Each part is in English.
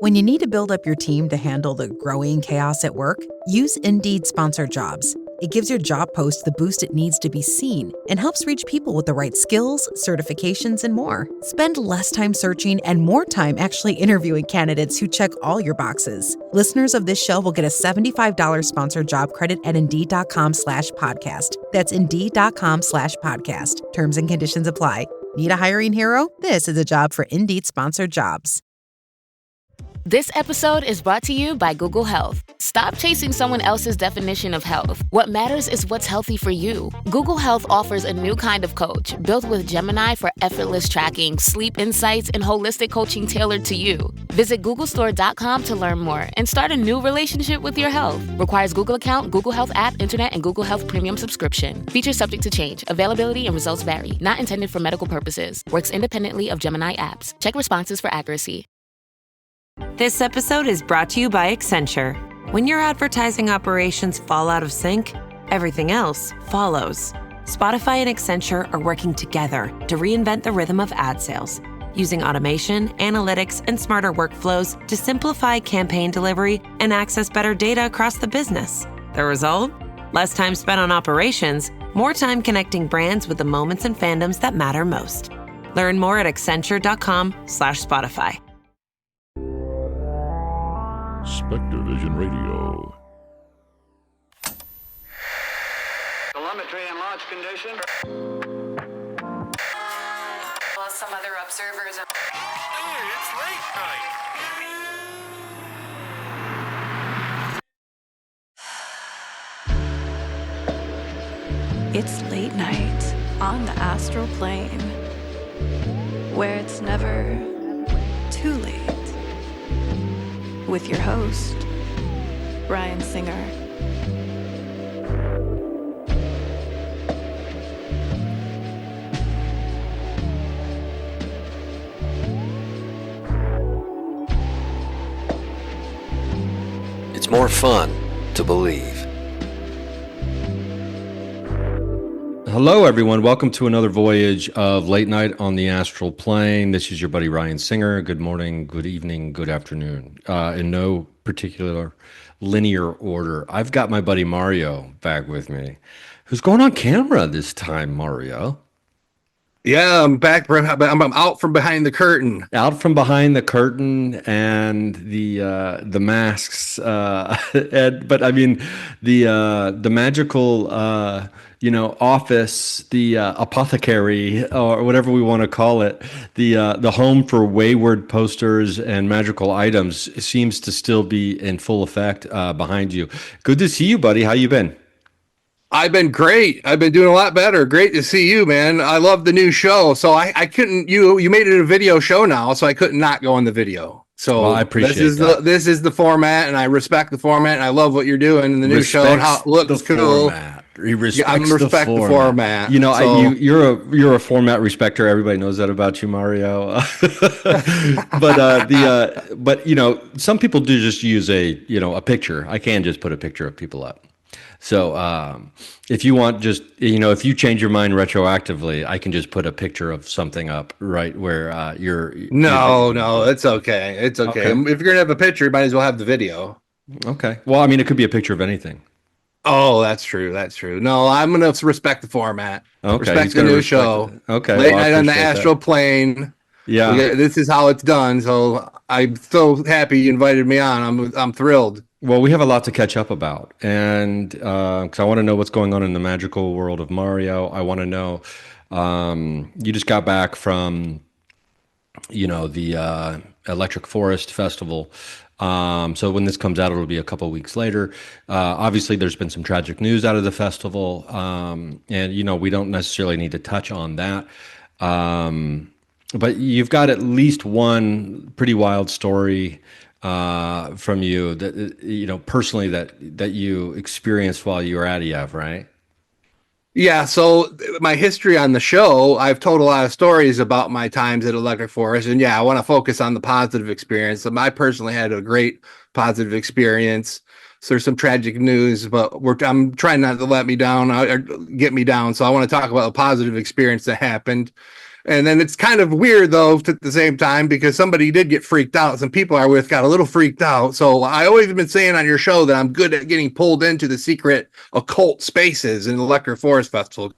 When you need to build up your team to handle the growing chaos at work, use Indeed Sponsored Jobs. It gives your job post the boost it needs to be seen and helps reach people with the right skills, certifications, and more. Spend less time searching and more time actually interviewing candidates who check all your boxes. Listeners of this show will get a $75 sponsored job credit at Indeed.com/podcast. That's Indeed.com/podcast. Terms and conditions apply. Need a hiring hero? This is a job for Indeed Sponsored Jobs. This episode is brought to you by Google Health. Stop chasing someone else's definition of health. What matters is what's healthy for you. Google Health offers a new kind of coach built with Gemini for effortless tracking, sleep insights, and holistic coaching tailored to you. Visit googlestore.com to learn more and start a new relationship with your health. Requires Google account, Google Health app, internet, and Google Health premium subscription. Features subject to change. Availability and results vary. Not intended for medical purposes. Works independently of Gemini apps. Check responses for accuracy. This episode is brought to you by Accenture. When your advertising operations fall out of sync, everything else follows. Spotify and Accenture are working together to reinvent the rhythm of ad sales, using automation, analytics, and smarter workflows to simplify campaign delivery and access better data across the business. The result? Less time spent on operations, more time connecting brands with the moments and fandoms that matter most. Learn more at accenture.com/Spotify. SpectreVision Radio. Telemetry and launch condition. Well, some other observers. Hey, it's late night. It's late night on the astral plane, where it's never too late. With your host, Ryan Singer. It's more fun to believe. Hello, everyone. Welcome to another voyage of Late Night on the Astral Plane. This is your buddy Ryan Singer. Good morning, good evening, good afternoon. In no particular linear order. I've got my buddy Mario back with me. Who's going on camera this time, Mario? Yeah, I'm back. I'm out from behind the curtain. Out from behind the curtain and the masks. But I mean the magical office, the apothecary, or whatever we want to call it, the home for wayward posters and magical items seems to still be in full effect behind you. Good to see you, buddy. How you been? I've been great. I've been doing a lot better. Great to see you, man. I love the new show. So I couldn't. You made it a video show now, so I couldn't not go on the video. So well, I appreciate that. This is the format, and I respect the format, and I love what you're doing in the new show and how it looks cool. Format. He respects I respect the format. You know, so. You're a format respecter. Everybody knows that about you, Mario. But some people do just use a picture. I can just put a picture of people up. So if you want, just if you change your mind retroactively, I can just put a picture of something up right where you're. No, it's okay. It's okay. If you're gonna have a picture, you might as well have the video. Okay. Well, I mean, it could be a picture of anything. Oh, that's true. That's true. No, I'm gonna respect the format. Okay. Respect the new show. Okay. Late Night on the Astral Plane. Yeah. This is how it's done. So I'm so happy you invited me on. I'm thrilled. Well, we have a lot to catch up about, and because I want to know what's going on in the magical world of Mario. I want to know. You just got back from, the Electric Forest Festival. So when this comes out, it'll be a couple of weeks later. Obviously, there's been some tragic news out of the festival, and we don't necessarily need to touch on that. But you've got at least one pretty wild story from you that personally that you experienced while you were at EF, right? Yeah, so my history on the show, I've told a lot of stories about my times at Electric Forest, and I want to focus on the positive experience. I personally had a great positive experience. So there's some tragic news, but I'm trying not to let me down or get me down. So I want to talk about a positive experience that happened. And then it's kind of weird, though, at the same time, because somebody did get freaked out. Some people I with got a little freaked out. So I always have been saying on your show that I'm good at getting pulled into the secret occult spaces in the Electric Forest Festival,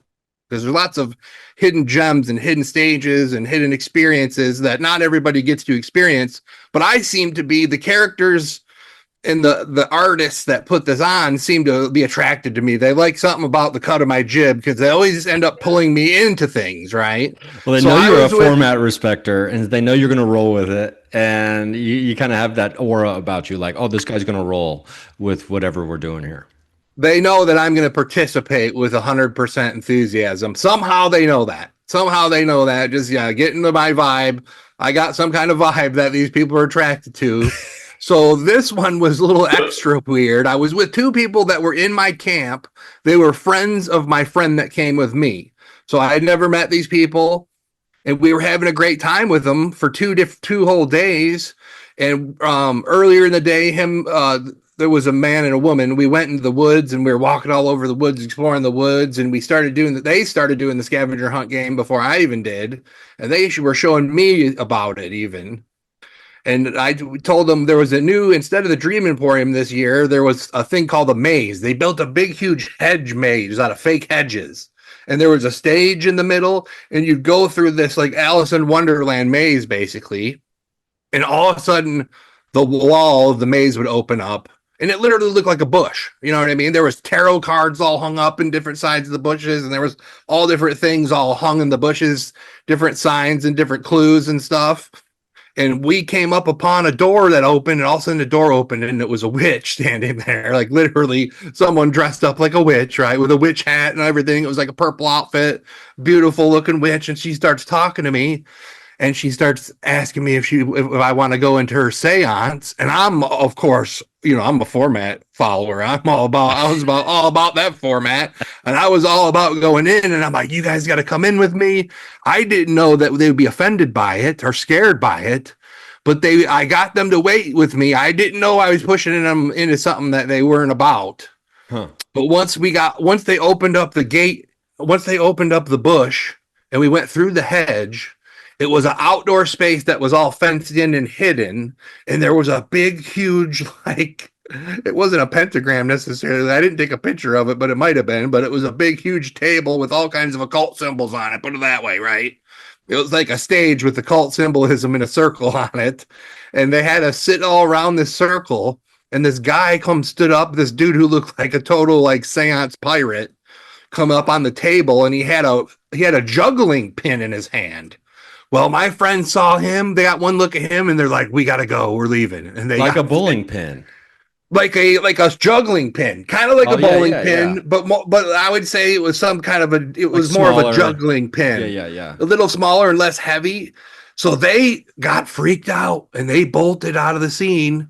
because there's lots of hidden gems and hidden stages and hidden experiences that not everybody gets to experience. But I seem to be the characters and the artists that put this on seem to be attracted to me. They like something about the cut of my jib, because they always end up pulling me into things, right? Well, they know you're a format respecter, and they know you're going to roll with it. And you kind of have that aura about you, like, oh, this guy's going to roll with whatever we're doing here. They know that I'm going to participate with 100% enthusiasm. Somehow they know that. Just, get into my vibe. I got some kind of vibe that these people are attracted to. So this one was a little extra weird. I was with two people that were in my camp. They were friends of my friend that came with me. So I had never met these people, and we were having a great time with them for two whole days. And earlier in the day, there was a man and a woman. We went into the woods, and we were walking all over the woods, exploring the woods, and they started doing the scavenger hunt game before I even did. And they were showing me about it even. And I told them there was instead of the Dream Emporium this year, there was a thing called a maze. They built a big, huge hedge maze out of fake hedges. And there was a stage in the middle, and you'd go through this like Alice in Wonderland maze, basically. And all of a sudden, the wall of the maze would open up, and it literally looked like a bush. You know what I mean? There was tarot cards all hung up in different sides of the bushes, and there was all different things all hung in the bushes, different signs and different clues and stuff. And we came up upon a door that opened, and all of a sudden the door opened, and it was a witch standing there. Like literally someone dressed up like a witch, right? With a witch hat and everything. It was like a purple outfit, beautiful looking witch. And she starts talking to me, and she starts asking me if I want to go into her seance. And I'm, of course, I'm a format follower. I was all about that format, and I was all about going in, and I'm like, you guys got to come in with me. I didn't know that they would be offended by it or scared by it, but I got them to wait with me. I didn't know I was pushing them into something that they weren't about. Huh. But once they opened up the gate, once they opened up the bush, and we went through the hedge, it was an outdoor space that was all fenced in and hidden. And there was a big, huge, it wasn't a pentagram necessarily. I didn't take a picture of it, but it might have been. But it was a big, huge table with all kinds of occult symbols on it. Put it that way, right? It was like a stage with occult symbolism in a circle on it. And they had us sit all around this circle. And this guy stood up, this dude who looked like a total seance pirate, come up on the table, and he had a juggling pin in his hand. Well, my friends saw him. They got one look at him, and they're like, "We gotta go. We're leaving." And they a bowling pin, like a juggling pin, kind of like a bowling pin, yeah. But I would say it was some kind of it was more of a juggling pin. Yeah. A little smaller and less heavy. So they got freaked out, and they bolted out of the scene.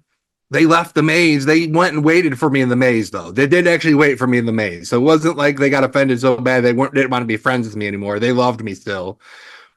They left the maze. They went and waited for me in the maze, though. They did actually wait for me in the maze. So it wasn't like they got offended so bad they didn't want to be friends with me anymore. They loved me still.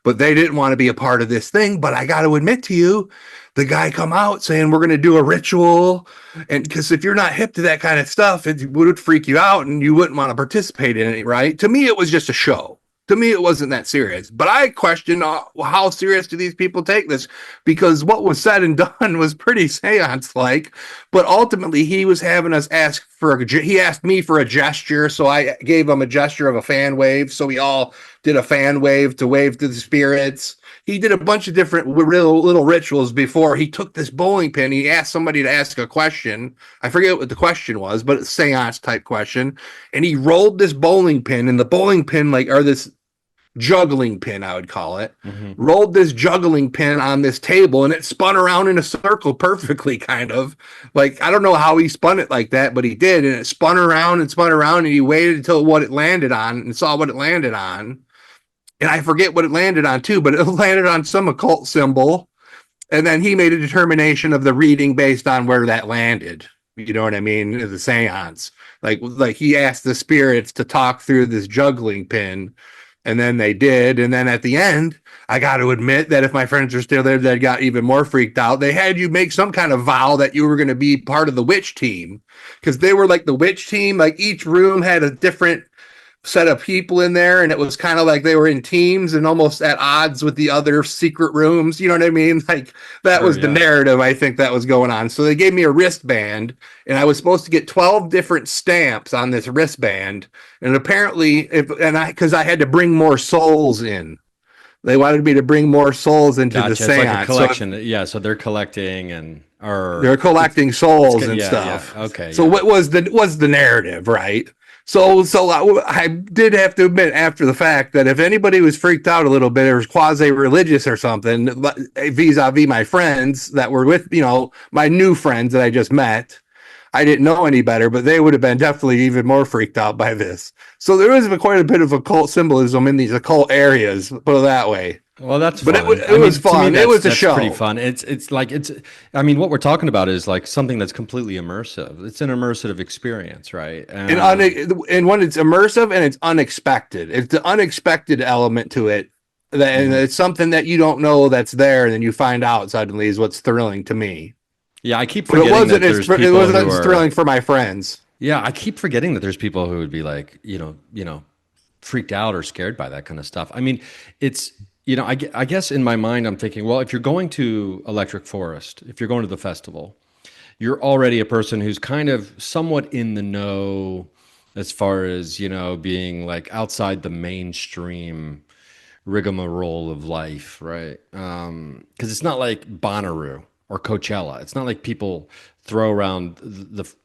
But they didn't want to be a part of this thing. But I got to admit to you, the guy come out saying we're going to do a ritual. And because if you're not hip to that kind of stuff, it would freak you out and you wouldn't want to participate in it, right? To me, it was just a show. To me, it wasn't that serious. But I question how serious do these people take this? Because what was said and done was pretty seance-like. But ultimately, he was having us he asked me for a gesture. So I gave him a gesture of a fan wave. So we all did a fan wave to the spirits. He did a bunch of different little rituals before he took this bowling pin. He asked somebody to ask a question. I forget what the question was, but it's a seance type question. And he rolled this bowling pin, and the bowling pin, or this juggling pin, I would call it, rolled this juggling pin on this table, and it spun around in a circle perfectly, kind of. I don't know how he spun it like that, but he did. And it spun around, and he waited until what it landed on and saw what it landed on. And I forget what it landed on too, but it landed on some occult symbol. And then he made a determination of the reading based on where that landed. You know what I mean? The seance. Like he asked the spirits to talk through this juggling pin, and then they did. And then at the end, I got to admit that if my friends are still there, they got even more freaked out. They had you make some kind of vow that you were going to be part of the witch team, because they were like the witch team. Like each room had a different set of people in there, and it was kind of like they were in teams and almost at odds with the other secret rooms. You know what I mean? Like that was the narrative I think that was going on. So they gave me a wristband, and I was supposed to get 12 different stamps on this wristband. And apparently, because I had to bring more souls in. They wanted me to bring more souls into the seance. It's like a collection. So they're collecting they're collecting souls and stuff. Yeah. Okay. So what was the narrative, right? So I did have to admit after the fact that if anybody was freaked out a little bit or was quasi-religious or something, vis-a-vis my friends that were with, my new friends that I just met, I didn't know any better, but they would have been definitely even more freaked out by this. So there is quite a bit of occult symbolism in these occult areas, put it that way. Well, that's fun. But it was fun. It was a show. Pretty fun. I mean, what we're talking about is like something that's completely immersive. It's an immersive experience, right? And when it's immersive and it's unexpected, it's the unexpected element to it. And it's something that you don't know that's there, and then you find out suddenly is what's thrilling to me. Yeah, I keep forgetting it wasn't thrilling for my friends. Yeah, I keep forgetting that there's people who would be like, freaked out or scared by that kind of stuff. I mean, it's. I guess in my mind, I'm thinking, well, if you're going to Electric Forest, if you're going to the festival, you're already a person who's kind of somewhat in the know as far as, being like outside the mainstream rigmarole of life, right? Because it's not like Bonnaroo or Coachella. It's not like people throw around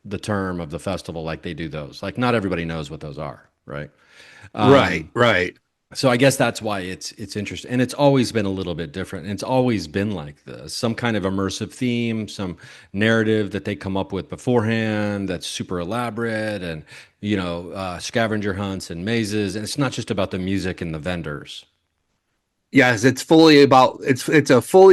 the term of the festival like they do those. Like not everybody knows what those are, right? Right. So I guess that's why it's interesting. And it's always been a little bit different. And it's always been like this. Some kind of immersive theme, some narrative that they come up with beforehand that's super elaborate and, scavenger hunts and mazes. And it's not just about the music and the vendors. Yes, it's a fully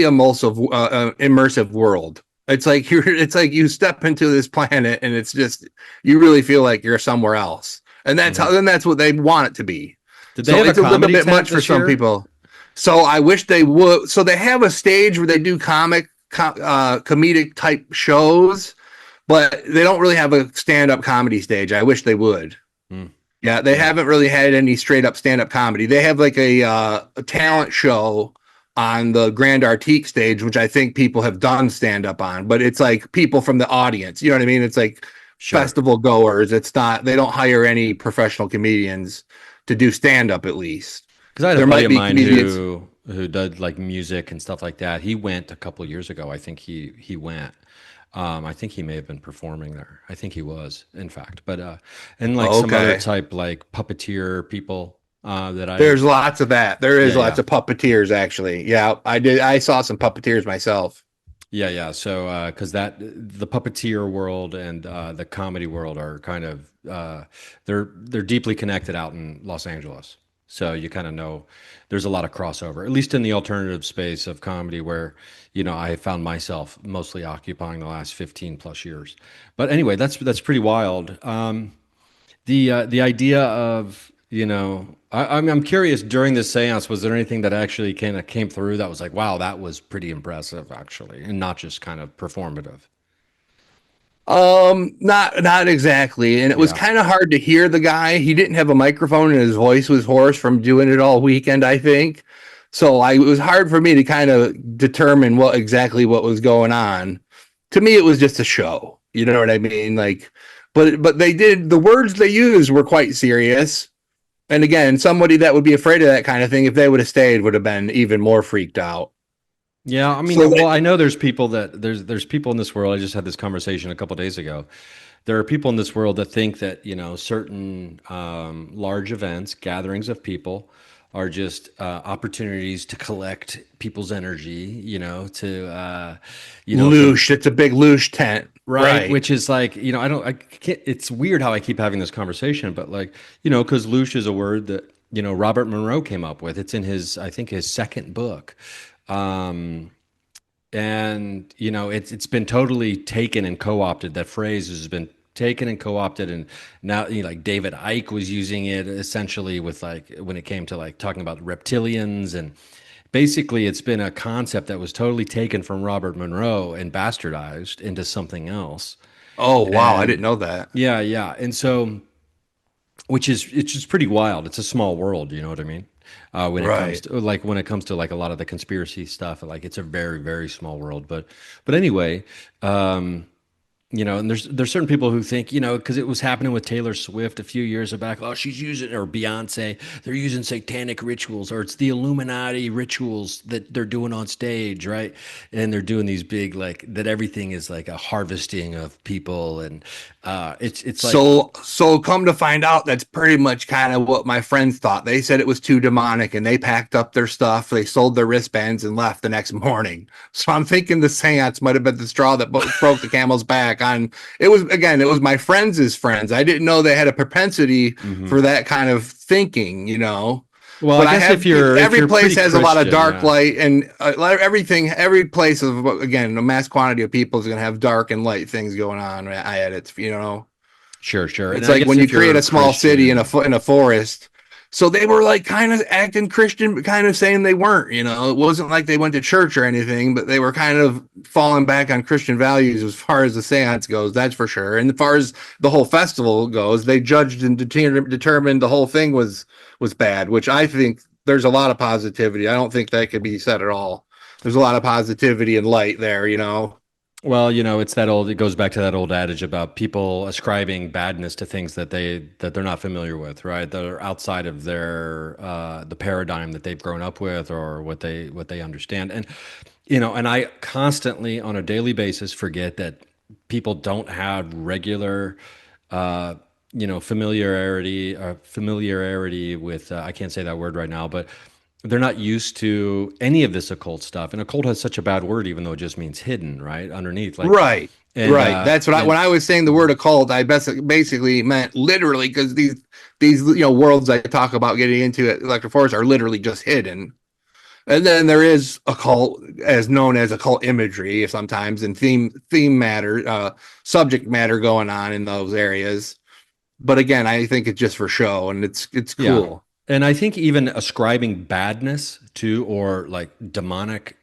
immersive world. It's like you step into this planet and it's just, you really feel like you're somewhere else. And that's that's what they want it to be. It's a little bit much for some people. So I wish they would. So they have a stage where they do comedic type shows, but they don't really have a stand-up comedy stage. I wish they would. Yeah, they haven't really had any straight up stand-up comedy. They have like a talent show on the Grand Artique stage, which I think people have done stand-up on, but it's like people from the audience. You know what I mean? It's like festival goers. It's not. They don't hire any professional comedians to do stand-up, at least. Because I had a buddy of mine who did like music and stuff like that. He went a couple of years ago. I think he went. I think he may have been performing there. I think he was, in fact. But and like some other type like puppeteer people there's lots of that. There is lots of puppeteers actually. Yeah, I saw some puppeteers myself. Yeah. So, because the puppeteer world and the comedy world are kind of they're deeply connected out in Los Angeles. So you kind of know there's a lot of crossover, at least in the alternative space of comedy, where I have found myself mostly occupying the last 15 plus years. But anyway, that's pretty wild. The idea of I'm curious, during this seance, was there anything that actually kind of came through that was like, wow, that was pretty impressive, actually, and not just kind of performative? Not exactly. And it was kind of hard to hear the guy. He didn't have a microphone and his voice was hoarse from doing it all weekend, I think. So it was hard for me to kind of determine what was going on. To me, it was just a show. You know what I mean? Like, but the words they used were quite serious. And again, somebody that would be afraid of that kind of thing, if they would have stayed, would have been even more freaked out. Yeah, I mean, I know there's people there's people in this world. I just had this conversation a couple of days ago. There are people in this world that think that certain large events, gatherings of people, are just opportunities to collect people's energy. Loosh. It's a big loosh tent. Right. Which is like, I can't, it's weird how I keep having this conversation, but like, because loosh is a word that, Robert Monroe came up with. It's in I think his second book. And, it's been totally taken and co-opted. That phrase has been taken and co-opted. And now, like David Icke was using it essentially with like, when it came to like talking about reptilians, and basically, it's been a concept that was totally taken from Robert Monroe and bastardized into something else. Oh, wow. I didn't know that. Yeah. And so it's just pretty wild. It's a small world, you know what I mean? When it comes to like a lot of the conspiracy stuff, like it's a very, very small world. But anyway, and there's certain people who think, because it was happening with Taylor Swift a few years back. Oh, she's using, or Beyonce, they're using satanic rituals, or it's the Illuminati rituals that they're doing on stage, right? And they're doing these big, like, that everything is like a harvesting of people, and it's like, so come to find out, that's pretty much kind of what my friends thought. They said it was too demonic, and they packed up their stuff, they sold their wristbands, and left the next morning. So I'm thinking the seance might have been the straw that broke the camel's back. It was my friends' friends. I didn't know they had a propensity for that kind of thinking, Well, but I guess every place has a lot of dark light, and every place of, again, a mass quantity of people is going to have dark and light things going on at it, Sure. It's like when you create a small city in a forest. So they were like kind of acting Christian, but kind of saying they weren't, It wasn't like they went to church or anything, but they were kind of falling back on Christian values as far as the seance goes, that's for sure. And as far as the whole festival goes, they judged and determined the whole thing was bad, which I think there's a lot of positivity. I don't think that could be said at all. There's a lot of positivity and light there, Well, it goes back to that old adage about people ascribing badness to things that they're not familiar with, right? That are outside of their the paradigm that they've grown up with, or what they understand. And and I constantly, on a daily basis, forget that people don't have regular familiarity with I can't say that word right now, but they're not used to any of this occult stuff. And occult has such a bad word, even though it just means hidden, right? Underneath. Like, right. That's what when I was saying the word occult, I basically meant literally, because these worlds I talk about getting into at Electric Forest are literally just hidden. And then there is occult, as known as occult imagery sometimes, and theme matter, subject matter going on in those areas. But again, I think it's just for show, and it's cool. Yeah. And I think even ascribing badness to, or like demonic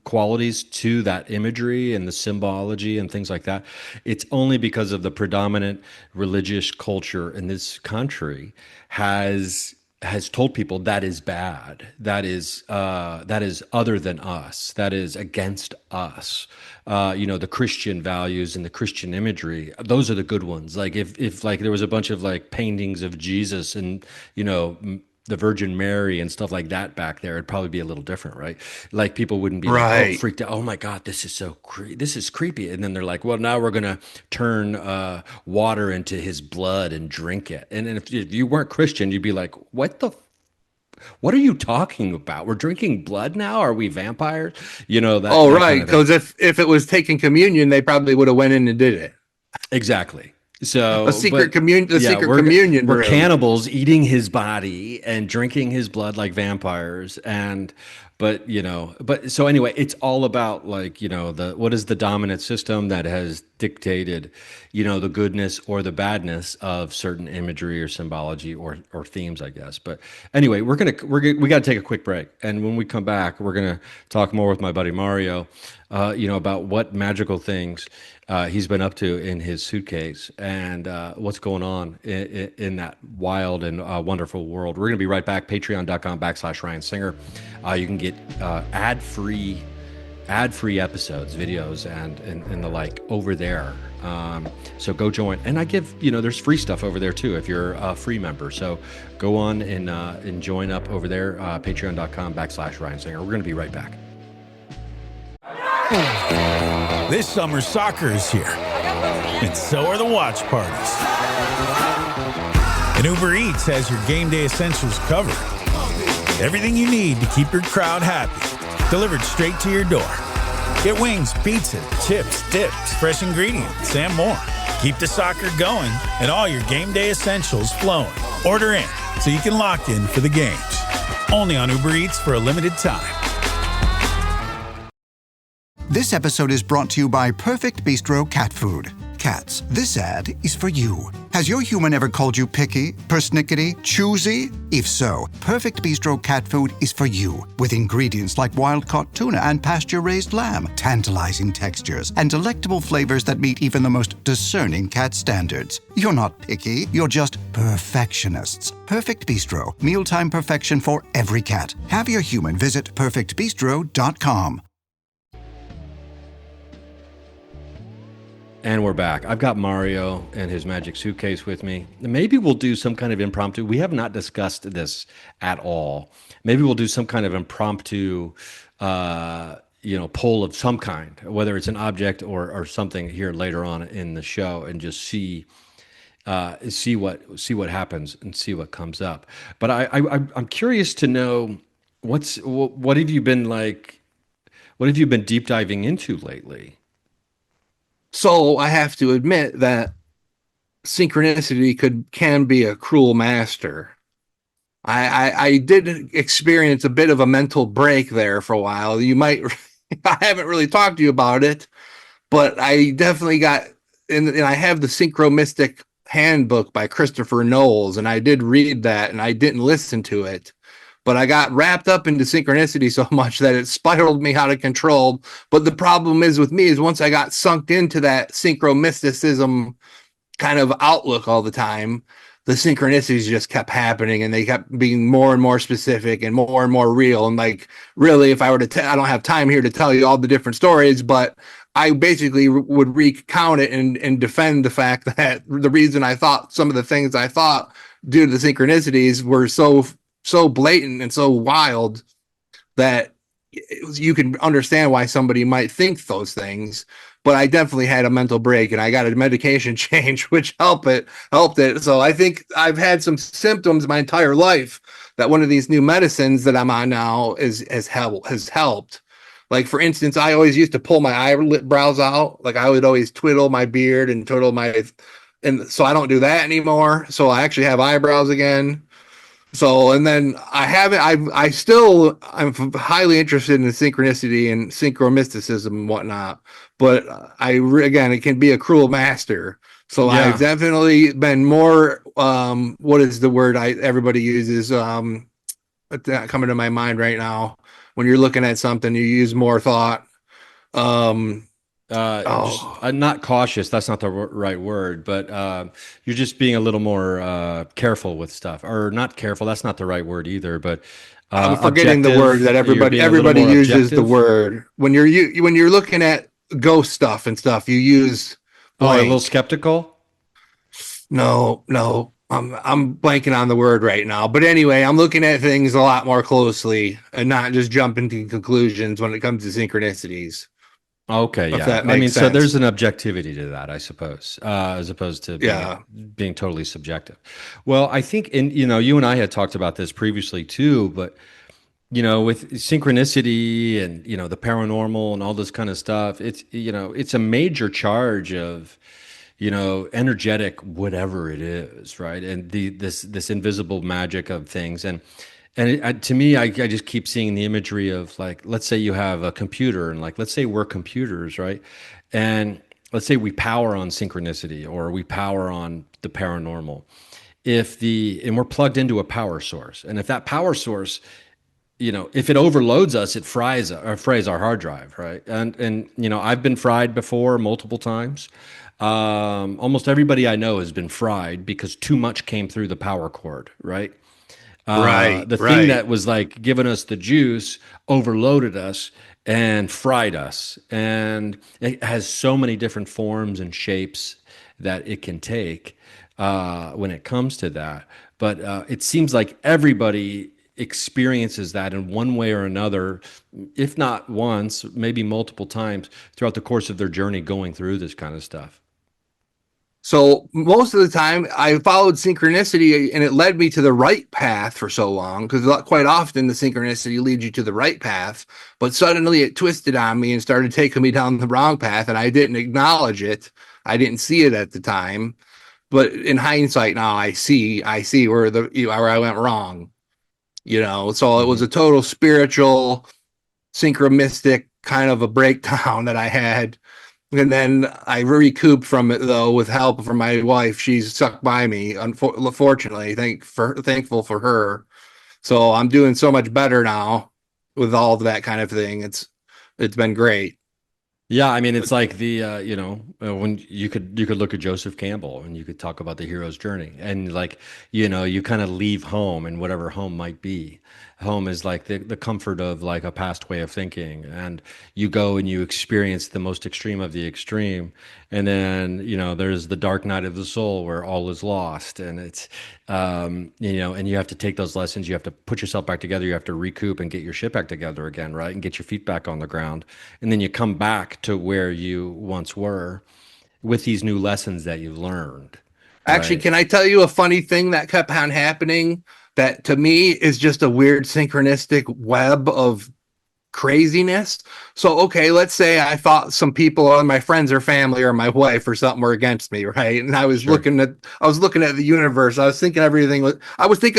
qualities to that imagery and the symbology and things like that, it's only because of the predominant religious culture in this country has told people that is bad, that is other than us, that is against us. The Christian values and the Christian imagery, those are the good ones. Like if like there was a bunch of like paintings of Jesus and the Virgin Mary and stuff like that back there, it'd probably be a little different, right? Like people wouldn't be like, freaked out. Oh my God, this is creepy. And then they're like, well, now we're gonna turn water into his blood and drink it. And if you weren't Christian, you'd be like, what are you talking about? We're drinking blood now? Are we vampires? That. Oh, right. Because if it was taking communion, they probably would have went in and did it. Exactly. So a secret communion. We're cannibals eating his body and drinking his blood like vampires. But so anyway, it's all about like, what is the dominant system that has dictated, the goodness or the badness of certain imagery or symbology or themes, I guess. But anyway, we got to take a quick break. And when we come back, we're going to talk more with my buddy Mario, about what magical things he's been up to in his suitcase and what's going on in that wild and wonderful world. We're going to be right back. Patreon.com/Ryan Singer. You can get ad-free episodes, videos, and the like over there. So go join. And I give, there's free stuff over there too if you're a free member. So go on and join up over there, patreon.com/Ryan Singer. We're going to be right back. This summer, soccer is here, and so are the watch parties. And Uber Eats has your game day essentials covered. Everything you need to keep your crowd happy, delivered straight to your door. Get wings, pizza, chips, dips, fresh ingredients, and more. Keep the soccer going and all your game day essentials flowing. Order in so you can lock in for the games. Only on Uber Eats for a limited time. This episode is brought to you by Perfect Bistro Cat Food. cats, this ad is for you. Has your human ever called you picky, persnickety, choosy? If so, Perfect Bistro cat food is for you. With ingredients like wild-caught tuna and pasture-raised lamb, tantalizing textures, and delectable flavors that meet even the most discerning cat standards. You're not picky, you're just perfectionists. Perfect Bistro, mealtime perfection for every cat. Have your human visit perfectbistro.com. And we're back. I've got Mario and his magic suitcase with me. Maybe we'll do some kind of impromptu. We have not discussed this at all. Maybe we'll do some kind of impromptu, poll of some kind, whether it's an object or something here later on in the show, and just see what happens and see what comes up. But I'm curious to know what have you been like? What have you been deep diving into lately? So I have to admit that synchronicity can be a cruel master. I did experience a bit of a mental break there for a while. You might, I haven't really talked to you about it, but I definitely got, and I have the Synchro-Mystic handbook by Christopher Knowles, and I did read that, and I didn't listen to it. But I got wrapped up into synchronicity so much that it spiraled me out of control. But the problem is with me is once I got sunk into that synchro-mysticism kind of outlook all the time, the synchronicities just kept happening, and they kept being more and more specific and more real. And like, really, if I were to I don't have time here to tell you all the different stories, but I basically would recount it and defend the fact that the reason I thought some of the things I thought due to the synchronicities were so blatant and so wild that you can understand why somebody might think those things. But I definitely had a mental break, and I got a medication change, which helped it. So I think I've had some symptoms my entire life that one of these new medicines that I'm on now has helped. Like, for instance, I always used to pull my eyebrows out. Like, I would always twiddle my beard and and so I don't do that anymore. So I actually have eyebrows again. So, and then I'm highly interested in synchronicity and synchro-mysticism and whatnot, but again, it can be a cruel master. So yeah. I've definitely been more, what is the word everybody uses? Coming to my mind right now. When you're looking at something, you use more thought. Not cautious. That's not the right word, but you're just being a little more careful with stuff, or not careful. That's not the right word either. But I'm forgetting the word that everybody uses. Objective. The word when you're looking at ghost stuff and stuff, you use. A little skeptical. No, I'm blanking on the word right now. But anyway, I'm looking at things a lot more closely and not just jumping to conclusions when it comes to synchronicities. Okay, yeah. I mean, sense. So there's an objectivity to that, I suppose, as opposed to being totally subjective. Well, I think, you and I had talked about this previously too, but, with synchronicity and, the paranormal and all this kind of stuff, it's a major charge of, energetic, whatever it is, right? And this invisible magic of things. And to me, I just keep seeing the imagery of, like, let's say you have a computer, and, like, let's say we're computers, right? And let's say we power on synchronicity, or we power on the paranormal. And we're plugged into a power source, and if that power source, if it overloads us, it frays our hard drive, right? And I've been fried before multiple times. Almost everybody I know has been fried because too much came through the power cord, right? The thing that was like giving us the juice overloaded us and fried us. And it has so many different forms and shapes that it can take when it comes to that. But it seems like everybody experiences that in one way or another, if not once, maybe multiple times throughout the course of their journey going through this kind of stuff. So most of the time I followed synchronicity, and it led me to the right path for so long, because quite often the synchronicity leads you to the right path, but suddenly it twisted on me and started taking me down the wrong path, and I didn't acknowledge it. I didn't see it at the time, but in hindsight now I see where I went wrong. So it was a total spiritual, synchro-mystic kind of a breakdown that I had. And then I recouped from it though with help from my wife. She's stuck by me, unfortunately. Thankful for her. So I'm doing so much better now with all of that kind of thing. It's been great. Yeah, I mean, it's like the when you could look at Joseph Campbell and you could talk about the hero's journey, and like you kind of leave home, and whatever home might be. Home is like the comfort of like a past way of thinking, and you go and you experience the most extreme of the extreme, and then there's the dark night of the soul where all is lost, and it's and you have to take those lessons, you have to put yourself back together, you have to recoup and get your shit back together again, right, and get your feet back on the ground, and then you come back to where you once were with these new lessons that you've learned. Actually, right? Can I tell you a funny thing that kept on happening that to me is just a weird synchronistic web of craziness? So, okay, let's say I thought some people on my friends or family or my wife or something were against me, right? And I was looking at the universe. I was thinking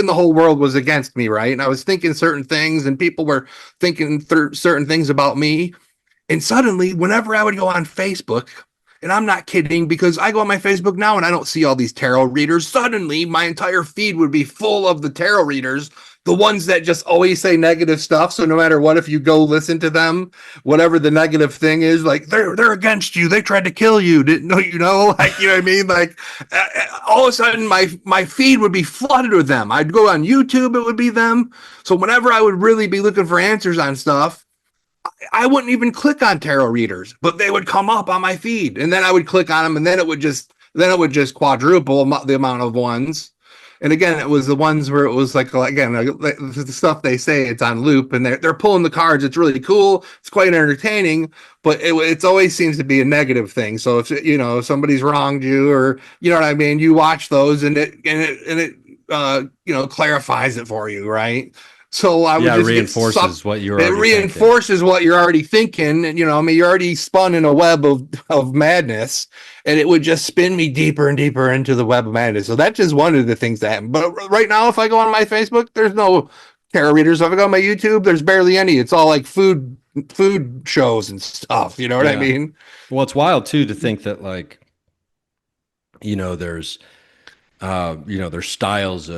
the whole world was against me, right? And I was thinking certain things, and people were thinking certain things about me. And suddenly, whenever I would go on Facebook, and I'm not kidding, because I go on my Facebook now and I don't see all these tarot readers. Suddenly, my entire feed would be full of the tarot readers, the ones that just always say negative stuff. So no matter what, if you go listen to them, whatever the negative thing is, like they're against you. They tried to kill you. Didn't know, like, you know what I mean? Like all of a sudden my feed would be flooded with them. I'd go on YouTube, it would be them. So whenever I would really be looking for answers on stuff, I wouldn't even click on tarot readers, but they would come up on my feed, and then I would click on them, and then it would just quadruple the amount of ones. And again, it was the ones where it was like the stuff they say, it's on loop, and they're pulling the cards. It's really cool. It's quite entertaining, but it's always seems to be a negative thing. So if somebody's wronged you, or you know what I mean, you watch those, and it clarifies it for you, right? So I would just reinforces what you're already reinforces what you're already thinking. And, you're already spun in a web of madness, and it would just spin me deeper and deeper into the web of madness. So that's just one of the things that happen. But right now, if I go on my Facebook, there's no tarot readers. If I go on my YouTube, there's barely any. It's all like food shows and stuff. You know what I mean? Well, it's wild too to think that there's there's styles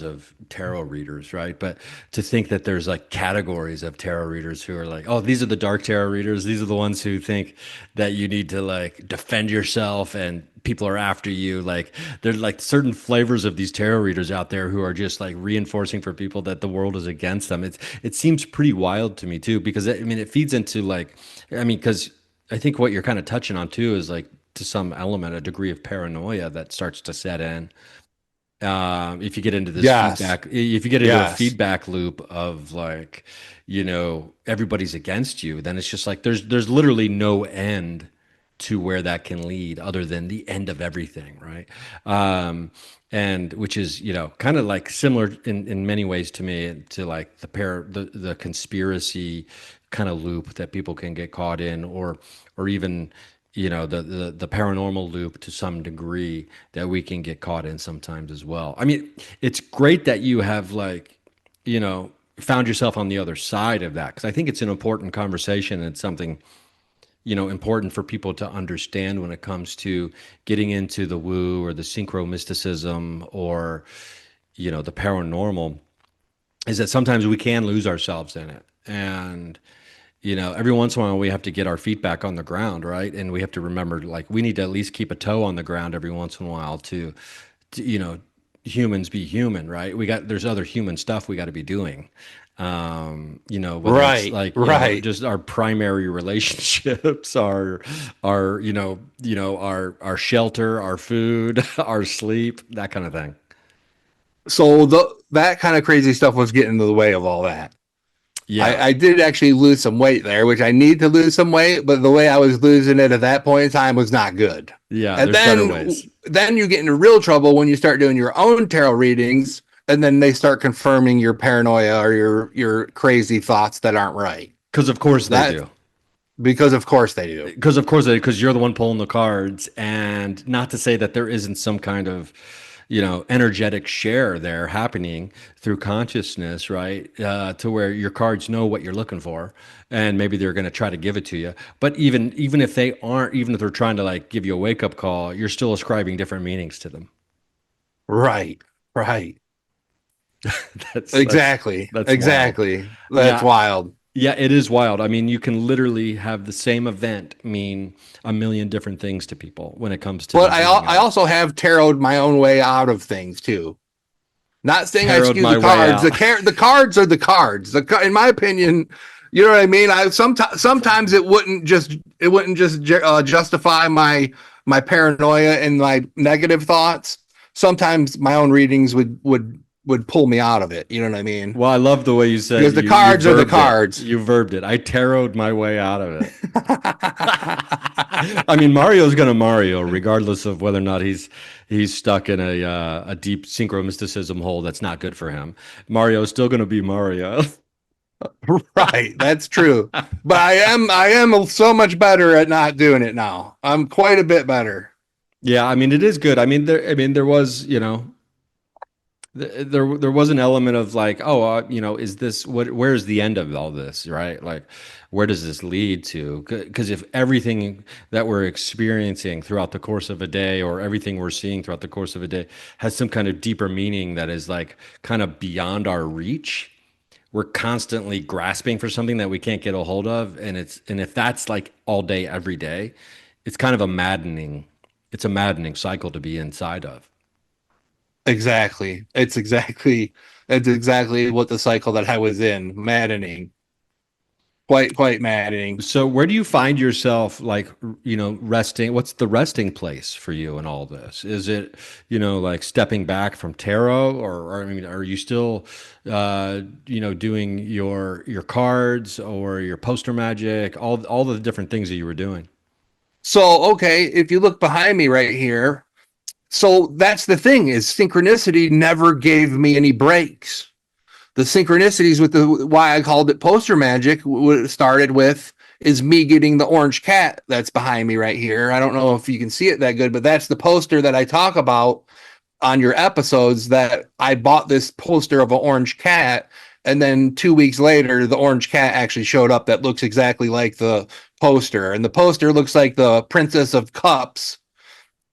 of tarot readers, right? But to think that there's like categories of tarot readers who are like, oh, these are the dark tarot readers. These are the ones who think that you need to like defend yourself and people are after you. Like there's like certain flavors of these tarot readers out there who are just like reinforcing for people that the world is against them. It seems pretty wild to me too, because it feeds into because I think what you're kind of touching on too is like, to some element, a degree of paranoia that starts to set in. If you get into this feedback, if you get into a feedback loop of like, everybody's against you, then it's just like there's literally no end to where that can lead, other than the end of everything, right? And which is kind of like similar in many ways to me to like the conspiracy kind of loop that people can get caught in, or even the paranormal loop to some degree that we can get caught in sometimes as well. I mean, it's great that you have found yourself on the other side of that, because I think it's an important conversation, and it's something important for people to understand when it comes to getting into the woo or the synchro-mysticism or the paranormal, is that sometimes we can lose ourselves in it. And every once in a while we have to get our feet back on the ground, right? And we have to remember, like, we need to at least keep a toe on the ground every once in a while to humans be human, right? There's other human stuff we got to be doing. Right. It's like, just our primary relationships, our shelter, our food, our sleep, that kind of thing. So that kind of crazy stuff was getting in the way of all that. Yeah, I did actually lose some weight there, which I need to lose some weight, but the way I was losing it at that point in time was not good. Yeah, and better ways. Then you get into real trouble when you start doing your own tarot readings, and then they start confirming your paranoia or your crazy thoughts that aren't right. Because of course they do. Because of course they do. Because you're the one pulling the cards, and not to say that there isn't some kind of energetic share there happening through consciousness, right? To where your cards know what you're looking for, and maybe they're going to try to give it to you. But even if they aren't, even if they're trying to like give you a wake up call, you're still ascribing different meanings to them. Right. That's exactly. That's wild. Yeah, it is wild. I mean, you can literally have the same event mean a million different things to people when it comes to. But I also have taroted my own way out of things too. Not saying I skew the cards. The cards are the cards. In my opinion, you know what I mean. Sometimes it wouldn't just justify my paranoia and my negative thoughts. Sometimes my own readings would pull me out of it. You know what I mean? Well, I love the way you said, because the cards are the cards. You verbed it. I taroted my way out of it. I mean, Mario's going to Mario, regardless of whether or not he's stuck in a deep synchro-mysticism hole that's not good for him. Mario's still going to be Mario. Right, that's true. But I am so much better at not doing it now. I'm quite a bit better. Yeah, I mean, it is good. I mean, there was, there was an element of like, is this where's the end of all this, right? Like, where does this lead to? Because if everything that we're experiencing throughout the course of a day, or everything we're seeing throughout the course of a day, has some kind of deeper meaning that is like kind of beyond our reach, we're constantly grasping for something that we can't get a hold of, and if that's like all day, every day, it's kind of a maddening cycle to be inside of. Exactly. It's exactly what the cycle that I was in. Maddening. Quite maddening. So where do you find yourself, like, resting? What's the resting place for you in all this? Is it, like stepping back from tarot, or I mean, are you still, doing your cards or your poster magic, all the different things that you were doing? So, okay, if you look behind me right here, so that's the thing, is synchronicity never gave me any breaks. The synchronicities why I called it poster magic, what it started with is me getting the orange cat that's behind me right here. I don't know if you can see it that good, but that's the poster that I talk about on your episodes, that I bought this poster of an orange cat, and then 2 weeks later, the orange cat actually showed up that looks exactly like the poster. And the poster looks like the Princess of Cups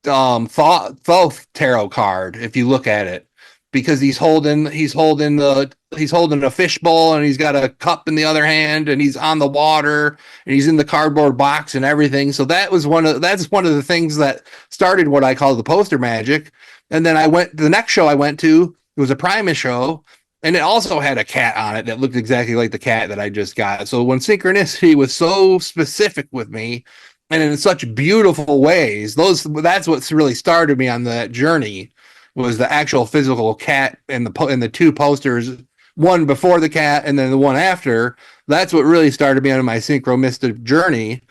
Thoth tarot card, if you look at it, because he's holding a fishbowl, and he's got a cup in the other hand, and he's on the water, and he's in the cardboard box and everything. So that's one of the things that started what I call the poster magic. And then the next show I went to, it was a Primus show, and it also had a cat on it that looked exactly like the cat that I just got. So when synchronicity was so specific with me, and in such beautiful ways, that's what's really started me on that journey, was the actual physical cat and the two posters, one before the cat and then the one after. That's what really started me on my synchro-mystic journey.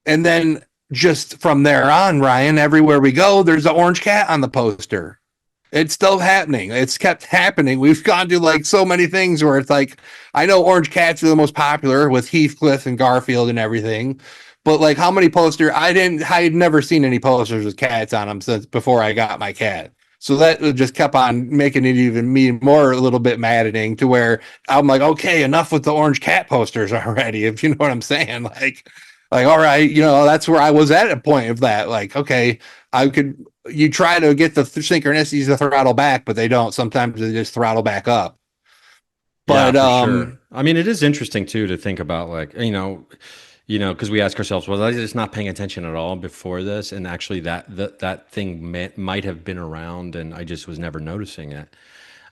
And then just from there on, Ryan, everywhere we go, there's an orange cat on the poster. It's still happening. It's kept happening. We've gone to like so many things where it's like, I know orange cats are the most popular with Heathcliff and Garfield and everything. But like, how many posters? I had never seen any posters with cats on them since before I got my cat. So that just kept on making it even a little bit maddening, to where I'm like, okay, enough with the orange cat posters already, if you know what I'm saying. Like, all right, that's where I was at a point of that. Like, okay, you try to get the synchronicities to throttle back, but they don't. Sometimes they just throttle back up. But yeah, for sure. I mean, it is interesting too to think about, like, because we ask ourselves, was I just not paying attention at all before this? And actually that thing might have been around, and I just was never noticing it.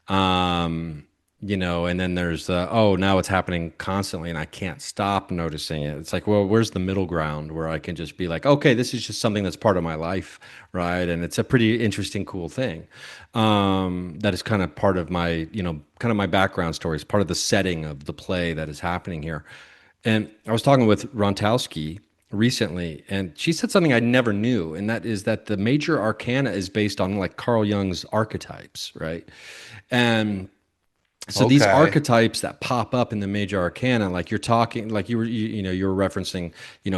And then there's now it's happening constantly and I can't stop noticing it. It's like, well, where's the middle ground where I can just be like, okay, this is just something that's part of my life, right? And it's a pretty interesting, cool thing. That is kind of part of my, kind of my background story. It's part of the setting of the play that is happening here. And I was talking with Rontowski recently, and she said something I never knew, and that is that the major arcana is based on like Carl Jung's archetypes, right? And So these archetypes that pop up in the major arcana, like you're talking, like you were referencing,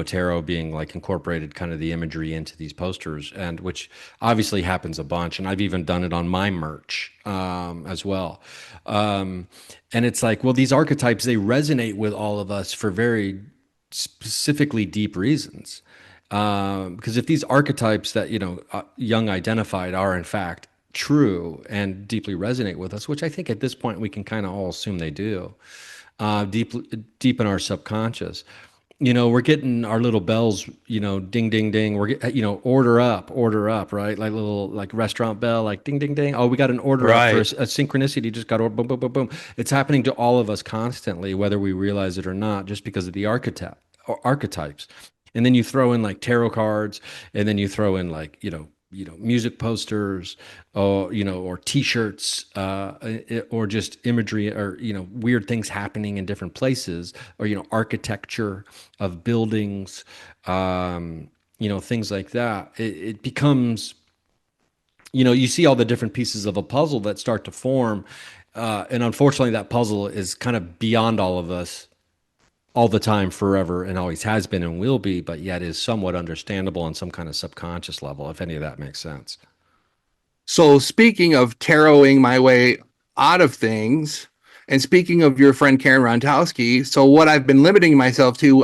tarot being like incorporated kind of the imagery into these posters, and which obviously happens a bunch. And I've even done it on my merch as well. And it's like, well, these archetypes, they resonate with all of us for very specifically deep reasons. Because if these archetypes that, Jung identified are in fact true and deeply resonate with us, which I think at this point we can kind of all assume they do, deep in our subconscious. We're getting our little bells, ding, ding, ding. We're getting, order up, right? Like little like restaurant bell, like ding, ding, ding. Oh, we got an order up for a synchronicity. Just got boom, boom, boom, boom. It's happening to all of us constantly, whether we realize it or not, just because of the archetypes. And then you throw in like tarot cards, and then you throw in like, music posters, or T-shirts, or just imagery, or weird things happening in different places, or architecture of buildings, things like that. It becomes, you see all the different pieces of a puzzle that start to form, and unfortunately, that puzzle is kind of beyond all of us all the time, forever, and always has been and will be, but yet is somewhat understandable on some kind of subconscious level, if any of that makes sense. So speaking of taroting my way out of things, and speaking of your friend Karen Rontowski, so what I've been limiting myself to,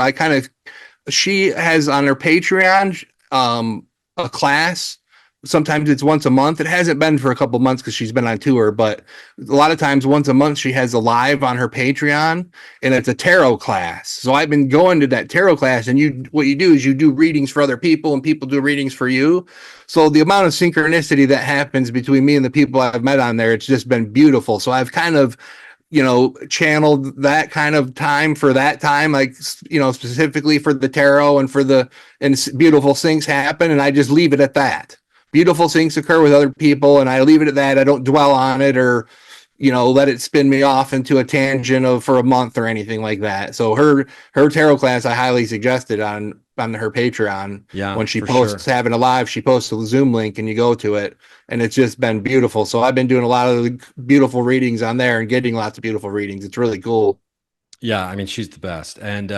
she has on her Patreon a class. Sometimes it's once a month. It hasn't been for a couple months because she's been on tour, but a lot of times once a month she has a live on her Patreon, and it's a tarot class. So I've been going to that tarot class, and what you do is you do readings for other people, and people do readings for you. So the amount of synchronicity that happens between me and the people I've met on there, it's just been beautiful. So I've kind of channeled that kind of time for that time, like, specifically for the tarot and and beautiful things happen. And I just leave it at that. Beautiful things occur with other people, and I leave it at that. I don't dwell on it or, let it spin me off into a tangent for a month or anything like that. So her tarot class, I highly suggested on her Patreon. Yeah, when she posts having a live, she posts a Zoom link and you go to it, and it's just been beautiful. So I've been doing a lot of beautiful readings on there and getting lots of beautiful readings. It's really cool. Yeah, I mean, she's the best. And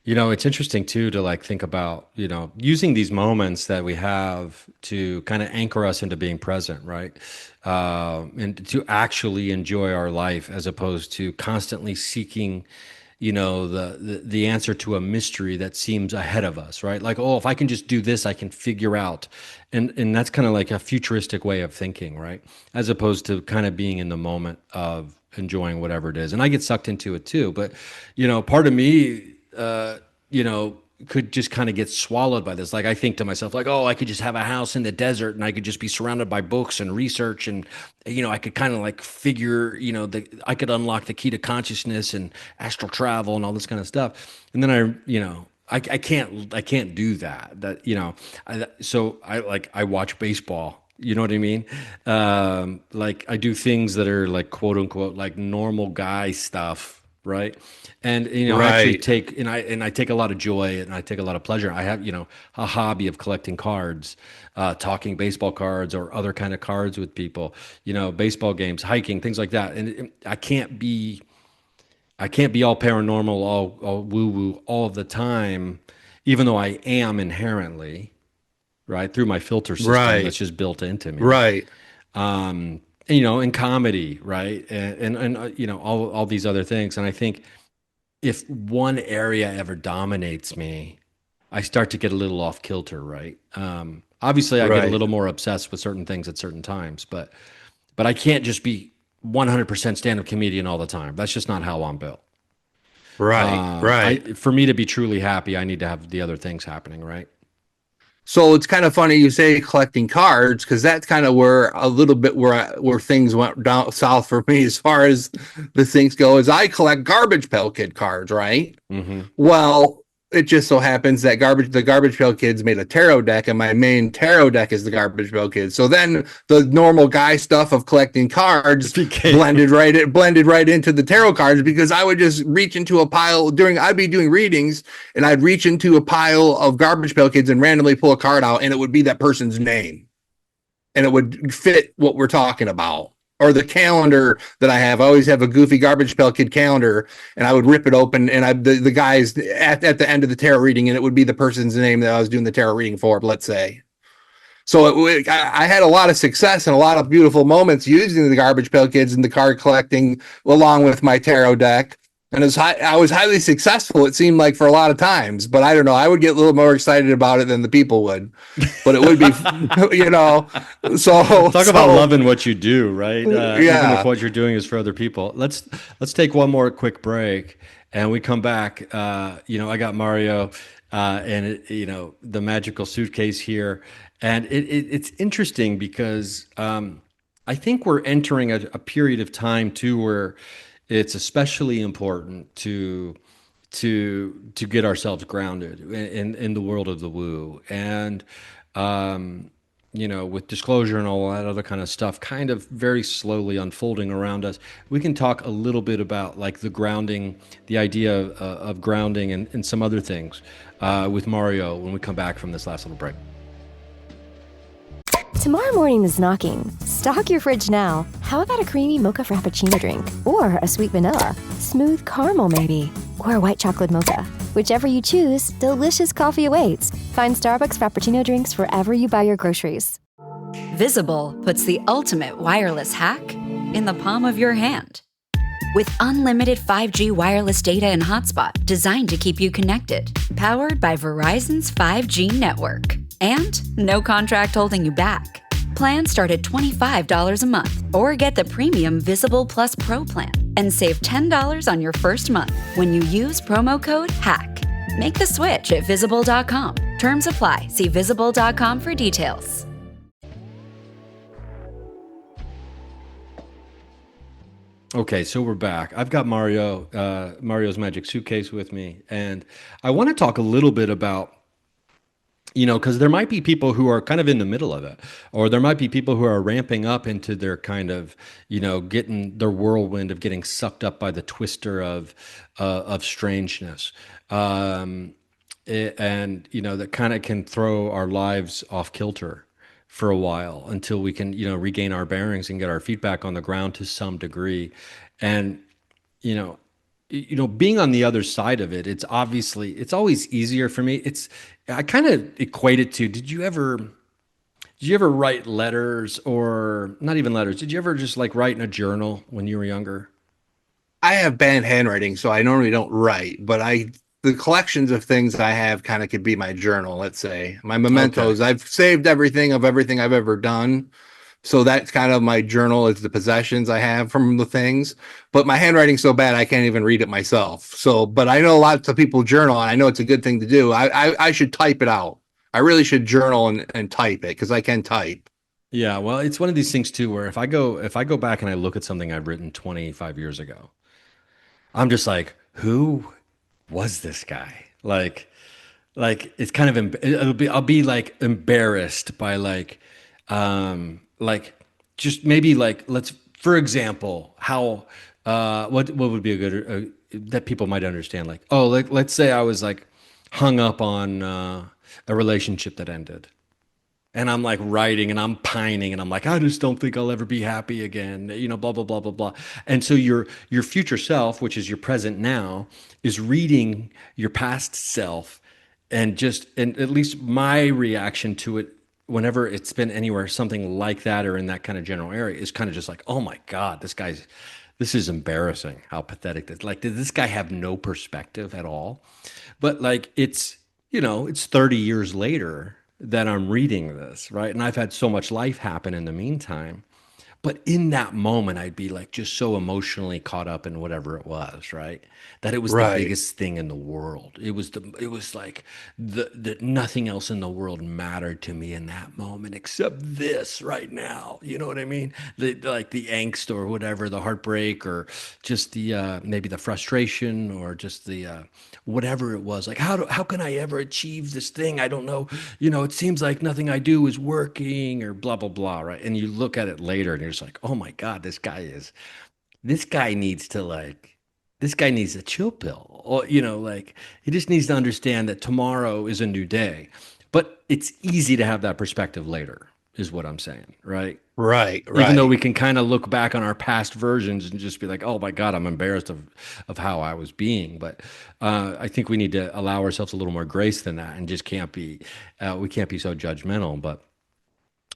it's interesting too to like think about, using these moments that we have to kind of anchor us into being present, right? And to actually enjoy our life, as opposed to constantly seeking, the answer to a mystery that seems ahead of us, right? Like, oh, if I can just do this, I can figure out. And that's kind of like a futuristic way of thinking, right? As opposed to kind of being in the moment of enjoying whatever it is. And I get sucked into it too. But, part of me, could just kind of get swallowed by this. Like, I think to myself, like, oh, I could just have a house in the desert and I could just be surrounded by books and research. And, I could kind of like figure, I could unlock the key to consciousness and astral travel and all this kind of stuff. And then I can't do that. So I watch baseball. You know what I mean? Like I do things that are like, quote unquote, like normal guy stuff. Right. And, I actually take, and I take a lot of joy and I take a lot of pleasure. I have, a hobby of collecting cards, talking baseball cards or other kind of cards with people, baseball games, hiking, things like that. And I can't be all paranormal, all woo woo all of the time, even though I am inherently, right, through my filter system that's just built into me. Right. In comedy, right? And all these other things. And I think if one area ever dominates me, I start to get a little off kilter, right? Obviously I get a little more obsessed with certain things at certain times, but I can't just be 100% stand-up comedian all the time. That's just not how I'm built. Right. For me to be truly happy, I need to have the other things happening, right? So it's kind of funny you say collecting cards, because that's kind of where things went down south for me as far as the things go. Is I collect Garbage Pail Kid cards, right? Mm-hmm. Well, it just so happens that the Garbage Pail Kids made a tarot deck, and my main tarot deck is the Garbage Pail Kids. So then the normal guy stuff of collecting cards blended right into the tarot cards, because I would just reach into a pile I'd be doing readings, and I'd reach into a pile of Garbage Pail Kids and randomly pull a card out, and it would be that person's name, and it would fit what we're talking about. or the calendar that I have. I always have a Goofy Garbage Pail Kid calendar, and I would rip it open, and the guys at the end of the tarot reading, and it would be the person's name that I was doing the tarot reading for, let's say. So I had a lot of success and a lot of beautiful moments using the Garbage Pail Kids and the card collecting along with my tarot deck. And I was highly successful, it seemed like, for a lot of times. But I don't know, I would get a little more excited about it than the people would. But it would be, So talk about loving what you do, right? Yeah. Even if what you're doing is for other people. Let's take one more quick break, and we come back. I got Mario and the magical suitcase here, and it's interesting because I think we're entering a period of time too where it's especially important to get ourselves grounded in the world of the woo. And with disclosure and all that other kind of stuff kind of very slowly unfolding around us, we can talk a little bit about like the grounding, the idea of grounding and some other things with Mario when we come back from this last little break. Tomorrow morning is knocking. Stock your fridge now. How about a creamy mocha frappuccino drink? Or a sweet vanilla? Smooth caramel maybe? Or a white chocolate mocha? Whichever you choose, delicious coffee awaits. Find Starbucks Frappuccino drinks wherever you buy your groceries. Visible puts the ultimate wireless hack in the palm of your hand. With unlimited 5G wireless data and hotspot designed to keep you connected, powered by Verizon's 5G network. And no contract holding you back. Plans start at $25 a month, or get the premium Visible Plus Pro plan and save $10 on your first month when you use promo code HACK. Make the switch at Visible.com. Terms apply. See Visible.com for details. Okay, so we're back. I've got Mario's Magic Suitcase with me, and I want to talk a little bit about, because there might be people who are kind of in the middle of it, or there might be people who are ramping up into their kind of, getting their whirlwind of getting sucked up by the twister of strangeness, and that kind of can throw our lives off kilter for a while until we can, regain our bearings and get our feet back on the ground to some degree, and being on the other side of it, it's always easier for me. I kind of equate it to, did you ever write letters, or not even letters? Did you ever just like write in a journal when you were younger? I have bad handwriting, so I normally don't write, but the collections of things I have kind of could be my journal, let's say. My mementos. Okay. I've saved everything I've ever done. So that's kind of my journal, is the possessions I have from the things. But my handwriting's so bad I can't even read it myself. So, but I know lots of people journal, and I know it's a good thing to do. I should type it out. I really should journal and type it, because I can type. Yeah, well, it's one of these things too, where if I go back and I look at something I've written 25 years ago, I'm just like, who was this guy? Like it's kind of I'll be like embarrassed by just maybe let's, for example, how what would be a good that people might understand, let's say I was like hung up on a relationship that ended, and I'm like writing and I'm pining and I'm like, I just don't think I'll ever be happy again, blah blah blah blah blah. And so your future self, which is your present now, is reading your past self, and at least my reaction to it, whenever it's been anywhere, something like that or in that kind of general area, is kind of just like, oh my God, this is embarrassing. How pathetic this. Like, did this guy have no perspective at all? But it's 30 years later that I'm reading this, right? And I've had so much life happen in the meantime. But in that moment, I'd be like just so emotionally caught up in whatever it was, right? That it was the biggest thing in the world. It was like the nothing else in the world mattered to me in that moment except this right now. You know what I mean? The angst or whatever, the heartbreak, or just the maybe the frustration, or just the whatever it was. Like, how can I ever achieve this thing? I don't know. It seems like nothing I do is working, or blah blah blah, right? And you look at it later and you're just like, oh my God, this guy needs a chill pill, or he just needs to understand that tomorrow is a new day. But it's easy to have that perspective later, is what I'm saying, right? Right. Even though we can kind of look back on our past versions and just be like, oh my God, I'm embarrassed of how I was being. But I think we need to allow ourselves a little more grace than that, and just we can't be so judgmental. But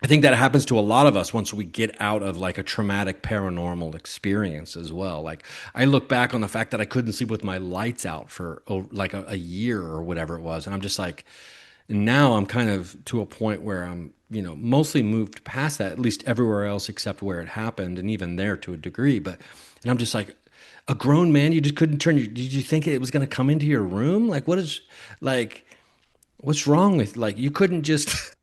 I think that happens to a lot of us once we get out of like a traumatic paranormal experience as well. Like I look back on the fact that I couldn't sleep with my lights out for like a year or whatever it was. And I'm just like, now I'm kind of to a point where I'm, mostly moved past that, at least everywhere else except where it happened. And even there to a degree. And I'm just like, a grown man, you just couldn't did you think it was going to come into your room? Like, what's wrong with, like, you couldn't just...